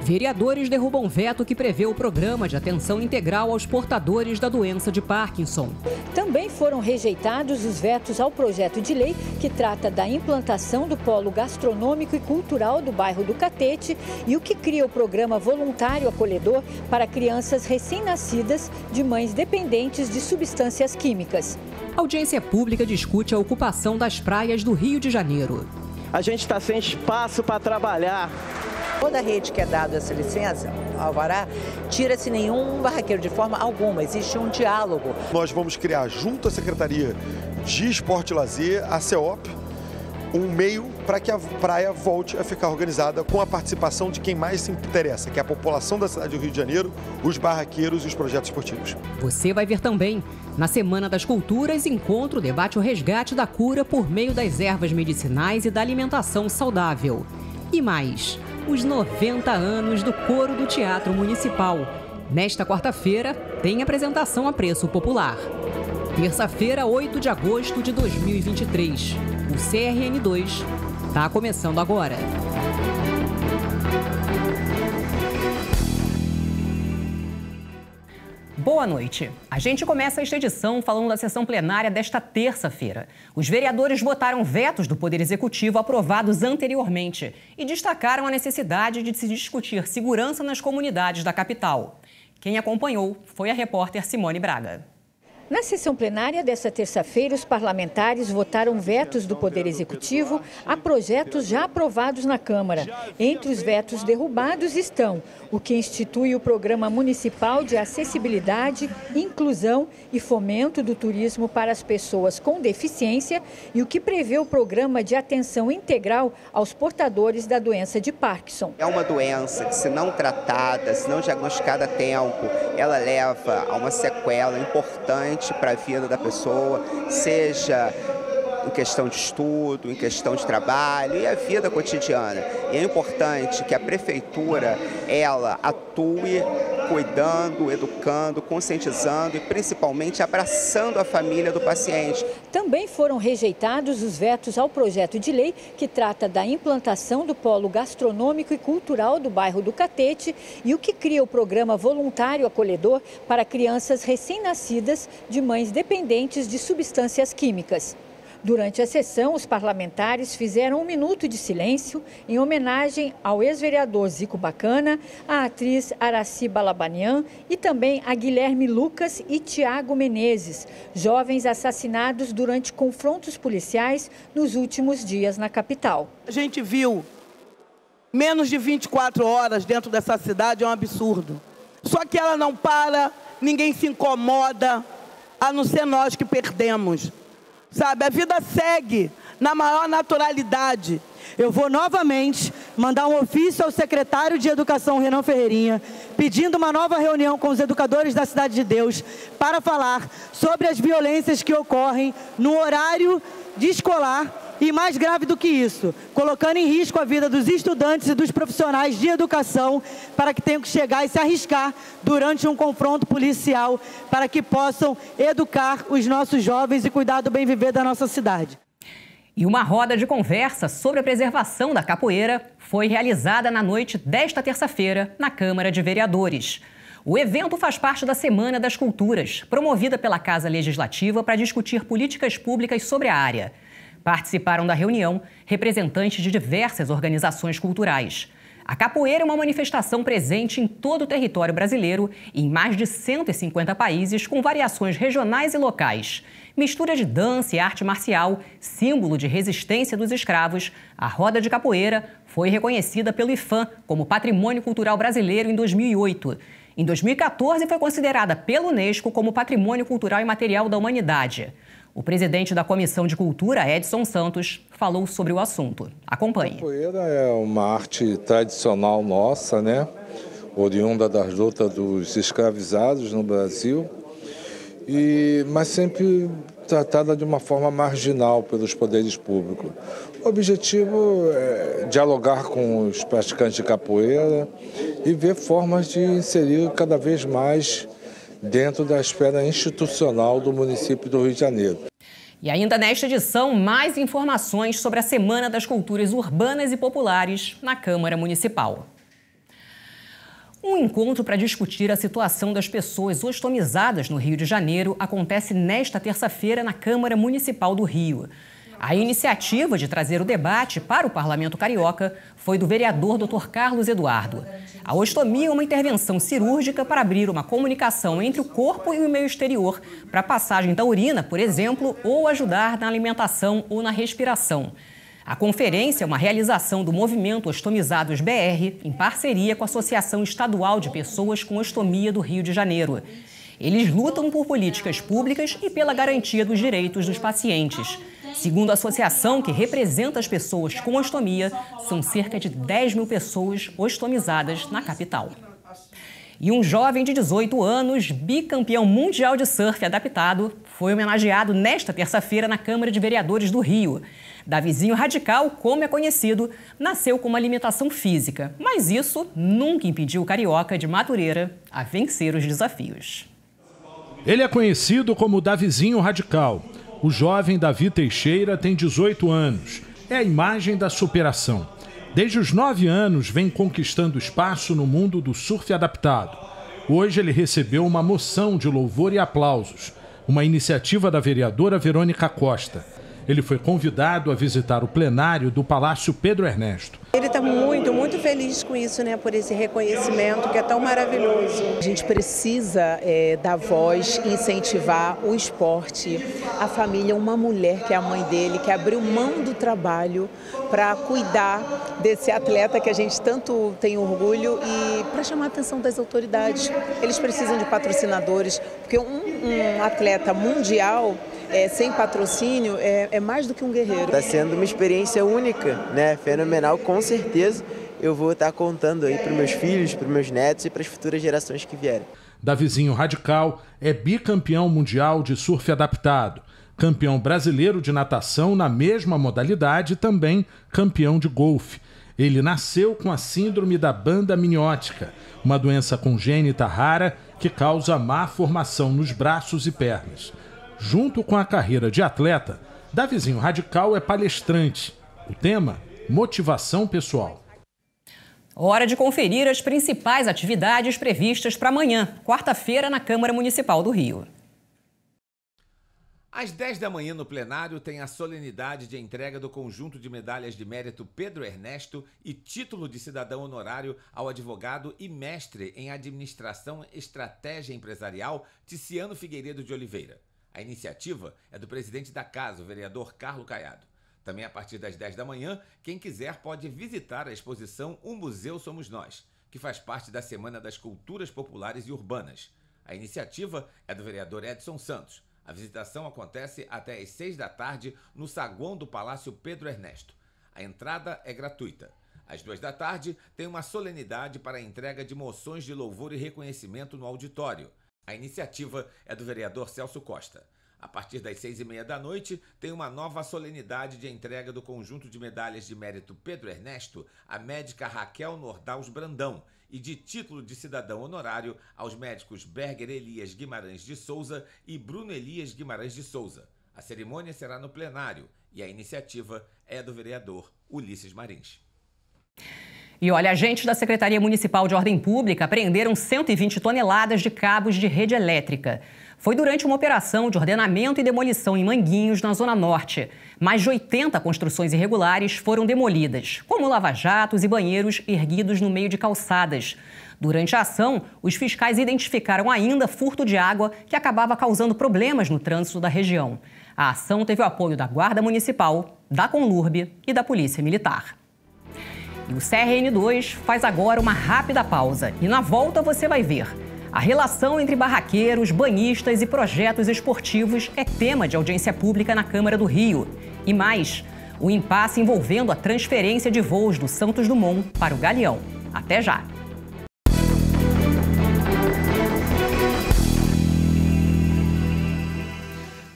Vereadores derrubam veto que prevê o programa de atenção integral aos portadores da doença de Parkinson. Também foram rejeitados os vetos ao projeto de lei que trata da implantação do polo gastronômico e cultural do bairro do Catete e o que cria o programa voluntário acolhedor para crianças recém-nascidas de mães dependentes de substâncias químicas. A audiência pública discute a ocupação das praias do Rio de Janeiro. A gente está sem espaço para trabalhar. Toda a rede que é dada essa licença, alvará, tira-se nenhum barraqueiro de forma alguma, existe um diálogo. Nós vamos criar, junto à Secretaria de Esporte e Lazer, a CEOP, um meio para que a praia volte a ficar organizada com a participação de quem mais se interessa, que é a população da cidade do Rio de Janeiro, os barraqueiros e os projetos esportivos. Você vai ver também, na Semana das Culturas, encontro debate o resgate da cura por meio das ervas medicinais e da alimentação saudável. E mais, os 90 anos do Coro do Teatro Municipal. Nesta quarta-feira, tem apresentação a preço popular. Terça-feira, 8 de agosto de 2023. O CRN2 está começando agora. Boa noite. A gente começa esta edição falando da sessão plenária desta terça-feira. Os vereadores votaram vetos do Poder Executivo aprovados anteriormente e destacaram a necessidade de se discutir segurança nas comunidades da capital. Quem acompanhou foi a repórter Simone Braga. Na sessão plenária desta terça-feira, os parlamentares votaram vetos do Poder Executivo a projetos já aprovados na Câmara. Entre os vetos derrubados estão o que institui o Programa Municipal de Acessibilidade, Inclusão e Fomento do Turismo para as Pessoas com Deficiência e o que prevê o Programa de Atenção Integral aos portadores da doença de Parkinson. É uma doença que, se não tratada, se não diagnosticada a tempo, ela leva a uma sequela importante para a vida da pessoa, seja em questão de estudo, em questão de trabalho e a vida cotidiana. E é importante que a prefeitura, ela atue cuidando, educando, conscientizando e principalmente abraçando a família do paciente. Também foram rejeitados os vetos ao projeto de lei que trata da implantação do polo gastronômico e cultural do bairro do Catete e o que cria o programa voluntário acolhedor para crianças recém-nascidas de mães dependentes de substâncias químicas. Durante a sessão, os parlamentares fizeram um minuto de silêncio em homenagem ao ex-vereador Zico Bacana, à atriz Araci Balabanian e também a Guilherme Lucas e Tiago Menezes, jovens assassinados durante confrontos policiais nos últimos dias na capital. A gente viu menos de 24 horas dentro dessa cidade, é um absurdo. Só que ela não para, ninguém se incomoda, a não ser nós que perdemos. Sabe, a vida segue na maior naturalidade. Eu vou novamente mandar um ofício ao secretário de Educação, Renan Ferreirinha, pedindo uma nova reunião com os educadores da Cidade de Deus para falar sobre as violências que ocorrem no horário de escolar e, mais grave do que isso, colocando em risco a vida dos estudantes e dos profissionais de educação para que tenham que chegar e se arriscar durante um confronto policial para que possam educar os nossos jovens e cuidar do bem viver da nossa cidade. E uma roda de conversa sobre a preservação da capoeira foi realizada na noite desta terça-feira na Câmara de Vereadores. O evento faz parte da Semana das Culturas, promovida pela Casa Legislativa para discutir políticas públicas sobre a área. Participaram da reunião representantes de diversas organizações culturais. A capoeira é uma manifestação presente em todo o território brasileiro e em mais de 150 países, com variações regionais e locais. Mistura de dança e arte marcial, símbolo de resistência dos escravos, a roda de capoeira foi reconhecida pelo IFAM como Patrimônio Cultural Brasileiro em 2008. Em 2014, foi considerada pela Unesco como Patrimônio Cultural e Material da Humanidade. O presidente da Comissão de Cultura, Edson Santos, falou sobre o assunto. Acompanhe. A capoeira é uma arte tradicional nossa, né? Oriunda das lutas dos escravizados no Brasil, mas sempre tratada de uma forma marginal pelos poderes públicos. O objetivo é dialogar com os praticantes de capoeira e ver formas de inserir cada vez mais dentro da esfera institucional do município do Rio de Janeiro. E ainda nesta edição, mais informações sobre a Semana das Culturas Urbanas e Populares na Câmara Municipal. Um encontro para discutir a situação das pessoas ostomizadas no Rio de Janeiro acontece nesta terça-feira na Câmara Municipal do Rio. A iniciativa de trazer o debate para o Parlamento Carioca foi do vereador Dr. Carlos Eduardo. A ostomia é uma intervenção cirúrgica para abrir uma comunicação entre o corpo e o meio exterior, para a passagem da urina, por exemplo, ou ajudar na alimentação ou na respiração. A conferência é uma realização do Movimento Ostomizados BR, em parceria com a Associação Estadual de Pessoas com Ostomia do Rio de Janeiro. Eles lutam por políticas públicas e pela garantia dos direitos dos pacientes. Segundo a associação que representa as pessoas com ostomia, são cerca de 10 mil pessoas ostomizadas na capital. E um jovem de 18 anos, bicampeão mundial de surf adaptado, foi homenageado nesta terça-feira na Câmara de Vereadores do Rio. Davizinho Radical, como é conhecido, nasceu com uma limitação física, mas isso nunca impediu o carioca de Madureira a vencer os desafios. Ele é conhecido como Davizinho Radical. O jovem Davi Teixeira tem 18 anos. É a imagem da superação. Desde os 9 anos vem conquistando espaço no mundo do surf adaptado. Hoje ele recebeu uma moção de louvor e aplausos, uma iniciativa da vereadora Verônica Costa. Ele foi convidado a visitar o plenário do Palácio Pedro Ernesto. Ele está muito feliz com isso, né? Por esse reconhecimento que é tão maravilhoso. A gente precisa dar voz, incentivar o esporte, a família, uma mulher que é a mãe dele, que abriu mão do trabalho para cuidar desse atleta que a gente tanto tem orgulho e para chamar a atenção das autoridades. Eles precisam de patrocinadores, porque um atleta mundial sem patrocínio é mais do que um guerreiro. Está sendo uma experiência única, né? Fenomenal, com certeza. Eu vou estar contando aí para meus filhos, para meus netos e para as futuras gerações que vierem. Davizinho Radical é bicampeão mundial de surf adaptado, campeão brasileiro de natação na mesma modalidade e também campeão de golfe. Ele nasceu com a síndrome da banda amniótica, uma doença congênita rara que causa má formação nos braços e pernas. Junto com a carreira de atleta, Davizinho Radical é palestrante. O tema, motivação pessoal. Hora de conferir as principais atividades previstas para amanhã, quarta-feira, na Câmara Municipal do Rio. Às 10 da manhã, no plenário, tem a solenidade de entrega do conjunto de medalhas de mérito Pedro Ernesto e título de cidadão honorário ao advogado e mestre em administração e estratégia empresarial Ticiano Figueiredo de Oliveira. A iniciativa é do presidente da casa, o vereador Carlos Caiado. Também a partir das 10 da manhã, quem quiser pode visitar a exposição O Museu Somos Nós, que faz parte da Semana das Culturas Populares e Urbanas. A iniciativa é do vereador Edson Santos. A visitação acontece até às 6 da tarde no saguão do Palácio Pedro Ernesto. A entrada é gratuita. Às 2 da tarde, tem uma solenidade para a entrega de moções de louvor e reconhecimento no auditório. A iniciativa é do vereador Celso Costa. A partir das 6h30 da noite, tem uma nova solenidade de entrega do conjunto de medalhas de mérito Pedro Ernesto à médica Raquel Nordaus Brandão e de título de cidadão honorário aos médicos Berger Elias Guimarães de Souza e Bruno Elias Guimarães de Souza. A cerimônia será no plenário e a iniciativa é do vereador Ulisses Marins. E olha, agentes da Secretaria Municipal de Ordem Pública apreenderam 120 toneladas de cabos de rede elétrica. Foi durante uma operação de ordenamento e demolição em Manguinhos, na Zona Norte. Mais de 80 construções irregulares foram demolidas, como lava-jatos e banheiros erguidos no meio de calçadas. Durante a ação, os fiscais identificaram ainda furto de água que acabava causando problemas no trânsito da região. A ação teve o apoio da Guarda Municipal, da Conlurb e da Polícia Militar. E o CRN2 faz agora uma rápida pausa e na volta você vai ver. A relação entre barraqueiros, banhistas e projetos esportivos é tema de audiência pública na Câmara do Rio. E mais, o impasse envolvendo a transferência de voos do Santos Dumont para o Galeão. Até já!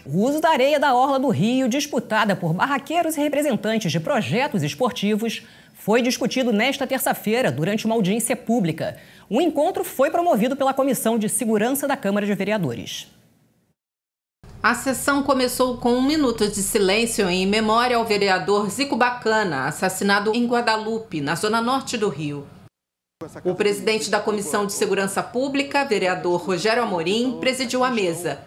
O uso da areia da orla do Rio, disputada por barraqueiros e representantes de projetos esportivos, foi discutido nesta terça-feira durante uma audiência pública. O encontro foi promovido pela Comissão de Segurança da Câmara de Vereadores. A sessão começou com 1 minuto de silêncio em memória ao vereador Zico Bacana, assassinado em Guadalupe, na zona norte do Rio. O presidente da Comissão de Segurança Pública, vereador Rogério Amorim, presidiu a mesa.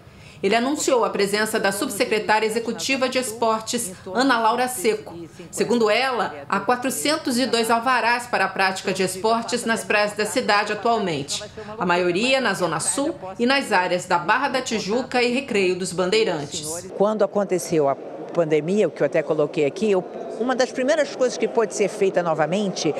Ele anunciou a presença da subsecretária executiva de Esportes, Ana Laura Seco. Segundo ela, há 402 alvarás para a prática de esportes nas praias da cidade atualmente. A maioria na Zona Sul e nas áreas da Barra da Tijuca e Recreio dos Bandeirantes. Quando aconteceu a pandemia, o que eu até coloquei aqui, uma das primeiras coisas que pôde ser feita novamente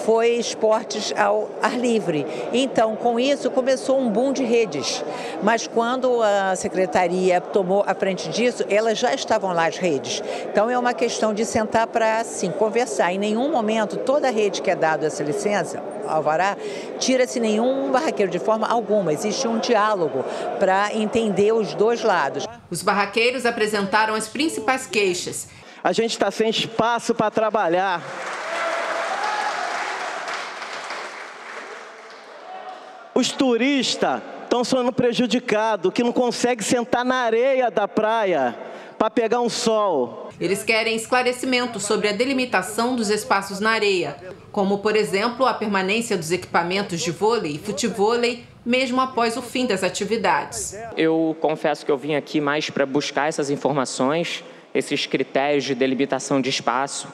foi esportes ao ar livre. Então, com isso, começou um boom de redes. Mas quando a secretaria tomou a frente disso, elas já estavam lá, as redes. Então, é uma questão de sentar para, assim, conversar. Em nenhum momento, toda a rede que é dada essa licença, alvará, tira-se nenhum barraqueiro de forma alguma. Existe um diálogo para entender os dois lados. Os barraqueiros apresentaram as principais queixas. A gente está sem espaço para trabalhar. Os turistas estão sendo prejudicados, que não conseguem sentar na areia da praia para pegar um sol. Eles querem esclarecimento sobre a delimitação dos espaços na areia, como, por exemplo, a permanência dos equipamentos de vôlei e futevôlei, mesmo após o fim das atividades. Eu confesso que eu vim aqui mais para buscar essas informações, esses critérios de delimitação de espaço,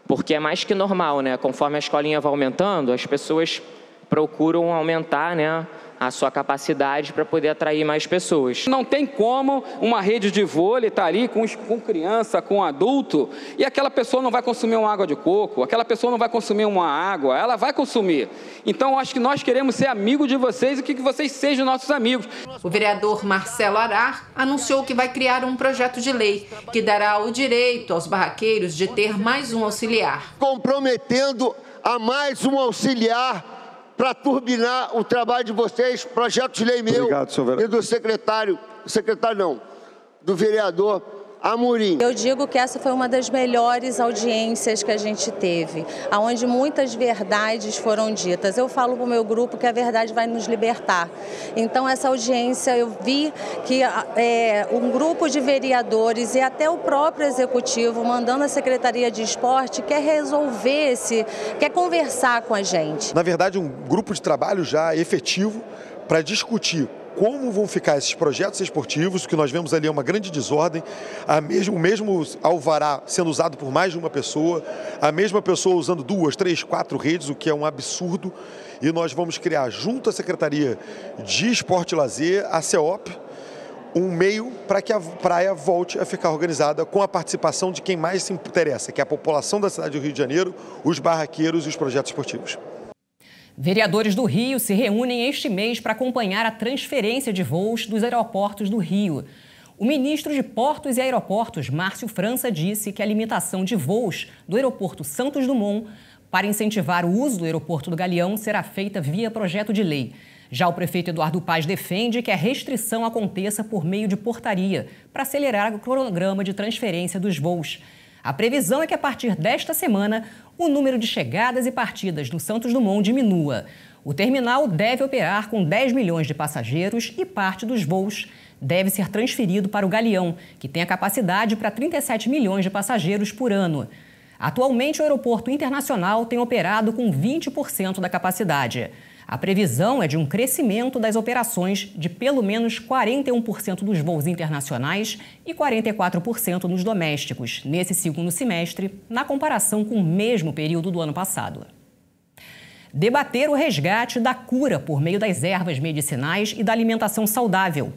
porque é mais que normal, né? Conforme a escolinha vai aumentando, as pessoas procuram aumentar, né, a sua capacidade para poder atrair mais pessoas. Não tem como uma rede de vôlei estar ali com criança, com adulto, e aquela pessoa não vai consumir uma água de coco, aquela pessoa não vai consumir uma água, ela vai consumir. Então, acho que nós queremos ser amigos de vocês e que vocês sejam nossos amigos. O vereador Marcelo Arar anunciou que vai criar um projeto de lei que dará o direito aos barraqueiros de ter mais um auxiliar. Comprometendo a mais um auxiliar para turbinar o trabalho de vocês, projeto de lei meu. Obrigado, e do do vereador Amorim. Eu digo que essa foi uma das melhores audiências que a gente teve, onde muitas verdades foram ditas. Eu falo para o meu grupo que a verdade vai nos libertar. Então, essa audiência, eu vi que um grupo de vereadores e até o próprio executivo, mandando a Secretaria de Esporte, quer resolver quer conversar com a gente. Na verdade, um grupo de trabalho já efetivo para discutir como vão ficar esses projetos esportivos, o que nós vemos ali é uma grande desordem, o mesmo alvará sendo usado por mais de uma pessoa, a mesma pessoa usando 2, 3, 4 redes, o que é um absurdo, e nós vamos criar, junto à Secretaria de Esporte e Lazer, a CEOP, um meio para que a praia volte a ficar organizada com a participação de quem mais se interessa, que é a população da cidade do Rio de Janeiro, os barraqueiros e os projetos esportivos. Vereadores do Rio se reúnem este mês para acompanhar a transferência de voos dos aeroportos do Rio. O ministro de Portos e Aeroportos, Márcio França, disse que a limitação de voos do aeroporto Santos Dumont para incentivar o uso do aeroporto do Galeão será feita via projeto de lei. Já o prefeito Eduardo Paz defende que a restrição aconteça por meio de portaria para acelerar o cronograma de transferência dos voos. A previsão é que, a partir desta semana, o número de chegadas e partidas do Santos Dumont diminua. O terminal deve operar com 10 milhões de passageiros e parte dos voos deve ser transferido para o Galeão, que tem a capacidade para 37 milhões de passageiros por ano. Atualmente, o aeroporto internacional tem operado com 20% da capacidade. A previsão é de um crescimento das operações de pelo menos 41% dos voos internacionais e 44% nos domésticos, nesse segundo semestre, na comparação com o mesmo período do ano passado. Debater o resgate da cura por meio das ervas medicinais e da alimentação saudável.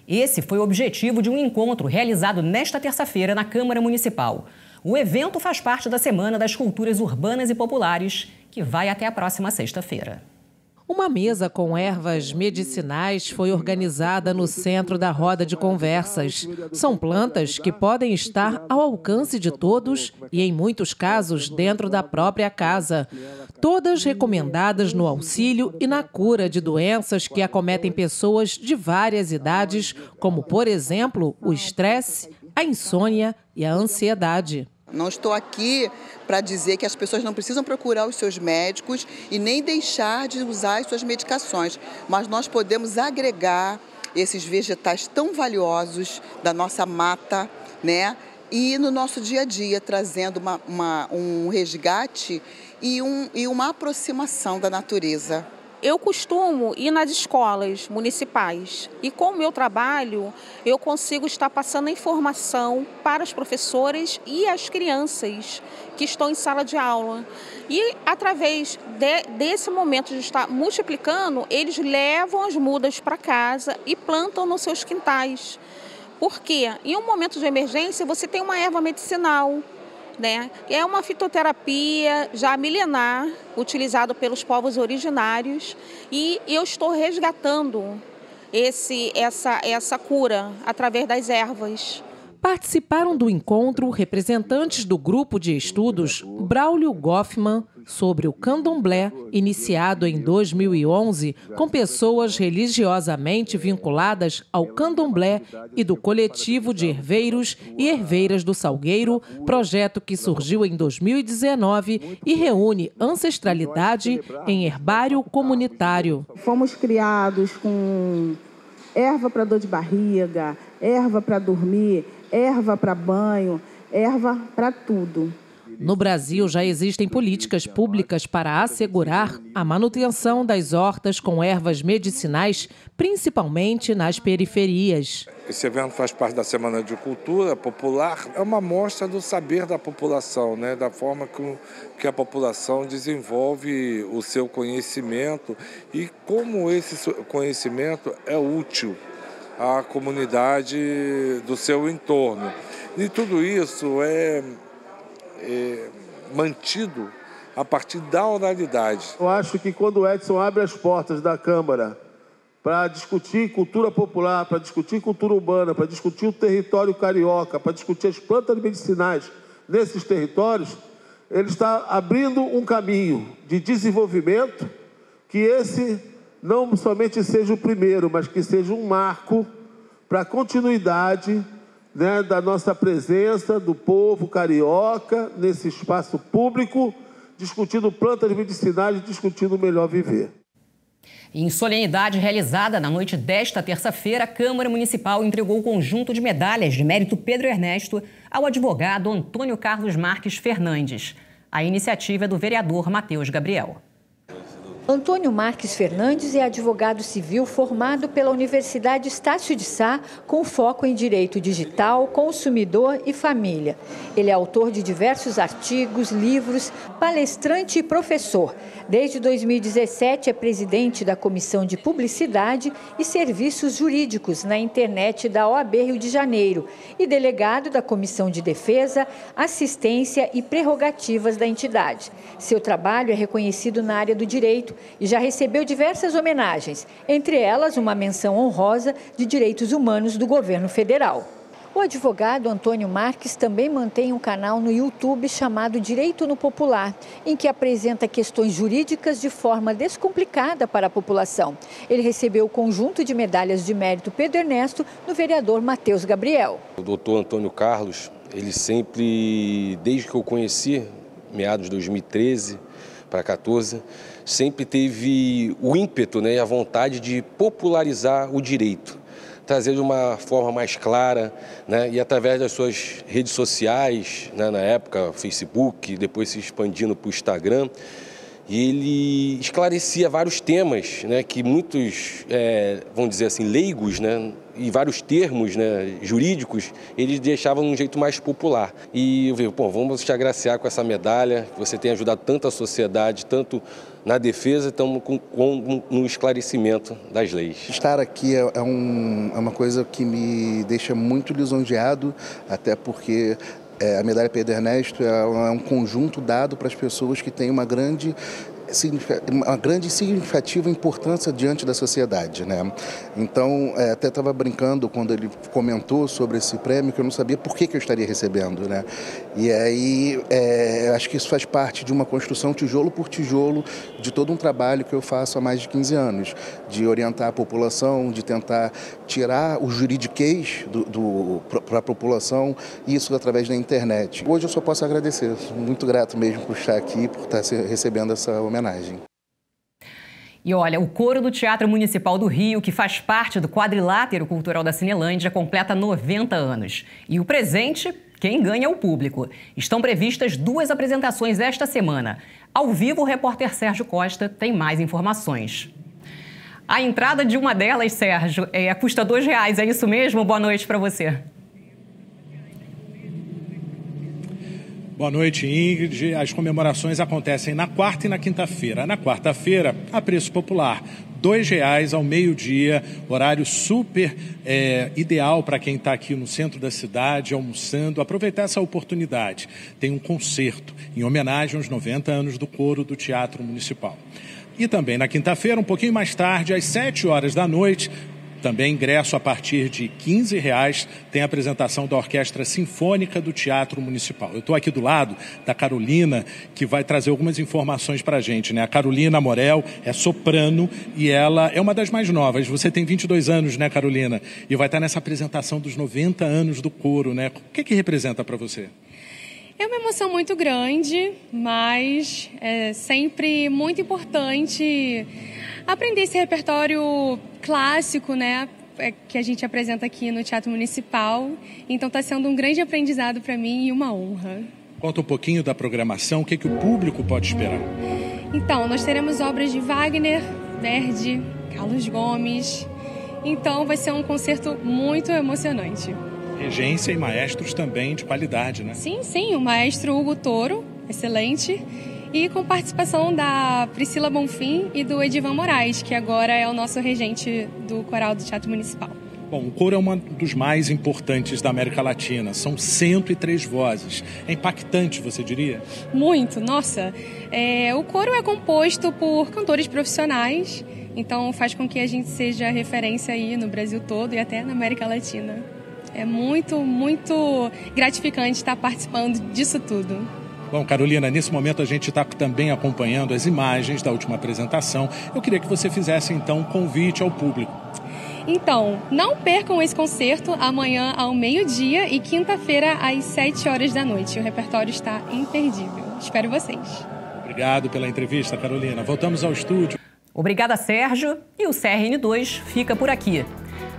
Esse foi o objetivo de um encontro realizado nesta terça-feira na Câmara Municipal. O evento faz parte da Semana das Culturas Urbanas e Populares, que vai até a próxima sexta-feira. Uma mesa com ervas medicinais foi organizada no centro da roda de conversas. São plantas que podem estar ao alcance de todos e, em muitos casos, dentro da própria casa. Todas recomendadas no auxílio e na cura de doenças que acometem pessoas de várias idades, como, por exemplo, o estresse, a insônia e a ansiedade. Não estou aqui para dizer que as pessoas não precisam procurar os seus médicos e nem deixar de usar as suas medicações, mas nós podemos agregar esses vegetais tão valiosos da nossa mata, né, e no nosso dia a dia, trazendo um resgate e uma aproximação da natureza. Eu costumo ir nas escolas municipais e com o meu trabalho eu consigo estar passando a informação para os professores e as crianças que estão em sala de aula. E através desse momento de estar multiplicando, eles levam as mudas para casa e plantam nos seus quintais. Porque em um momento de emergência você tem uma erva medicinal, né? É uma fitoterapia já milenar, utilizado pelos povos originários, e eu estou resgatando essa cura através das ervas. Participaram do encontro representantes do grupo de estudos Braulio Goffman sobre o candomblé, iniciado em 2011, com pessoas religiosamente vinculadas ao candomblé, e do coletivo de herveiros e herveiras do Salgueiro, projeto que surgiu em 2019 e reúne ancestralidade em herbário comunitário. Fomos criados com erva para dor de barriga, erva para dormir, erva para banho, erva para tudo. No Brasil, já existem políticas públicas para assegurar a manutenção das hortas com ervas medicinais, principalmente nas periferias. Esse evento faz parte da Semana de Cultura Popular. É uma amostra do saber da população, né? Da forma que a população desenvolve o seu conhecimento e como esse conhecimento é útil à comunidade do seu entorno. E tudo isso é mantido a partir da oralidade. Eu acho que quando o Edson abre as portas da Câmara para discutir cultura popular, para discutir cultura urbana, para discutir o território carioca, para discutir as plantas medicinais nesses territórios, ele está abrindo um caminho de desenvolvimento, que esse não somente seja o primeiro, mas que seja um marco para a continuidade, né, da nossa presença do povo carioca nesse espaço público, discutindo plantas medicinais e discutindo o melhor viver. Em solenidade realizada na noite desta terça-feira, a Câmara Municipal entregou o conjunto de medalhas de mérito Pedro Ernesto ao advogado Antônio Carlos Marques Fernandes. A iniciativa é do vereador Matheus Gabriel. Antônio Marques Fernandes é advogado civil formado pela Universidade Estácio de Sá, com foco em direito digital, consumidor e família. Ele é autor de diversos artigos, livros, palestrante e professor. Desde 2017 é presidente da Comissão de Publicidade e Serviços Jurídicos na internet da OAB Rio de Janeiro e delegado da Comissão de Defesa, Assistência e Prerrogativas da entidade. Seu trabalho é reconhecido na área do direito e já recebeu diversas homenagens, entre elas uma menção honrosa de direitos humanos do governo federal. O advogado Antônio Marques também mantém um canal no YouTube chamado Direito no Popular, em que apresenta questões jurídicas de forma descomplicada para a população. Ele recebeu o conjunto de medalhas de mérito Pedro Ernesto do vereador Matheus Gabriel. O doutor Antônio Carlos, ele sempre, desde que eu conheci, meados de 2013 para 2014, sempre teve o ímpeto, né, e a vontade de popularizar o direito, trazer de uma forma mais clara, né, e através das suas redes sociais, né, na época Facebook, depois se expandindo para o Instagram, e ele esclarecia vários temas, né, que muitos, vamos dizer assim, leigos, né, e vários termos, né, jurídicos, eles deixavam de um jeito mais popular. E eu vi, vamos te agraciar com essa medalha, você tem ajudado tanto a sociedade, tanto na defesa, como no esclarecimento das leis. Estar aqui é uma coisa que me deixa muito lisonjeado, até porque a medalha Pedro Ernesto é um conjunto dado para as pessoas que têm uma grande e significativa importância diante da sociedade, né? Então, até estava brincando quando ele comentou sobre esse prêmio, que eu não sabia por que eu estaria recebendo, né? E aí, acho que isso faz parte de uma construção tijolo por tijolo de todo um trabalho que eu faço há mais de 15 anos, de orientar a população, de tentar tirar o juridiquês para a população, isso através da internet. Hoje eu só posso agradecer, sou muito grato mesmo por estar aqui, por estar recebendo essa homenagem. E olha, o coro do Teatro Municipal do Rio, que faz parte do quadrilátero cultural da Cinelândia, completa 90 anos. E o presente quem ganha é o público. Estão previstas 2 apresentações esta semana. Ao vivo, o repórter Sérgio Costa tem mais informações. A entrada de uma delas, Sérgio, custa R$2, é isso mesmo? Boa noite para você. Boa noite, Ingrid. As comemorações acontecem na quarta e na quinta-feira. Na quarta-feira, a preço popular, R$2 ao meio-dia, horário super ideal para quem está aqui no centro da cidade, almoçando. Aproveitar essa oportunidade. Tem um concerto em homenagem aos 90 anos do coro do Teatro Municipal. E também na quinta-feira, um pouquinho mais tarde, às 7 horas da noite, também ingresso a partir de R$15, tem a apresentação da Orquestra Sinfônica do Teatro Municipal. Eu estou aqui do lado da Carolina, que vai trazer algumas informações para a gente, né? A Carolina Morel é soprano e ela é uma das mais novas. Você tem 22 anos, né, Carolina? E vai estar nessa apresentação dos 90 anos do coro, né? O que representa para você? É uma emoção muito grande, mas é sempre muito importante aprender esse repertório clássico, né, que a gente apresenta aqui no Teatro Municipal. Então está sendo um grande aprendizado para mim e uma honra. Conta um pouquinho da programação, o que o público pode esperar? Então, nós teremos obras de Wagner, Verdi, Carlos Gomes. Então vai ser um concerto muito emocionante. Regência e maestros também de qualidade, né? Sim, o maestro Hugo Toro, excelente, e com participação da Priscila Bonfim e do Edivan Moraes, que agora é o nosso regente do Coral do Teatro Municipal. Bom, o coro é um dos mais importantes da América Latina, são 103 vozes. É impactante, você diria? Muito, nossa. O coro é composto por cantores profissionais, então faz com que a gente seja referência aí no Brasil todo e até na América Latina. É muito, muito gratificante estar participando disso tudo. Bom, Carolina, nesse momento a gente está também acompanhando as imagens da última apresentação. Eu queria que você fizesse, então, um convite ao público. Então, não percam esse concerto amanhã ao meio-dia e quinta-feira às 7 horas da noite. O repertório está imperdível. Espero vocês. Obrigado pela entrevista, Carolina. Voltamos ao estúdio. Obrigada, Sérgio. E o CRN2 fica por aqui.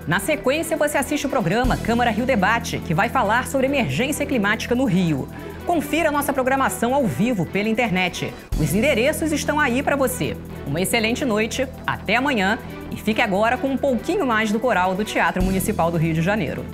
Na sequência, você assiste o programa Câmara Rio Debate, que vai falar sobre emergência climática no Rio. Confira nossa programação ao vivo pela internet. Os endereços estão aí para você. Uma excelente noite, até amanhã e fique agora com um pouquinho mais do coral do Teatro Municipal do Rio de Janeiro.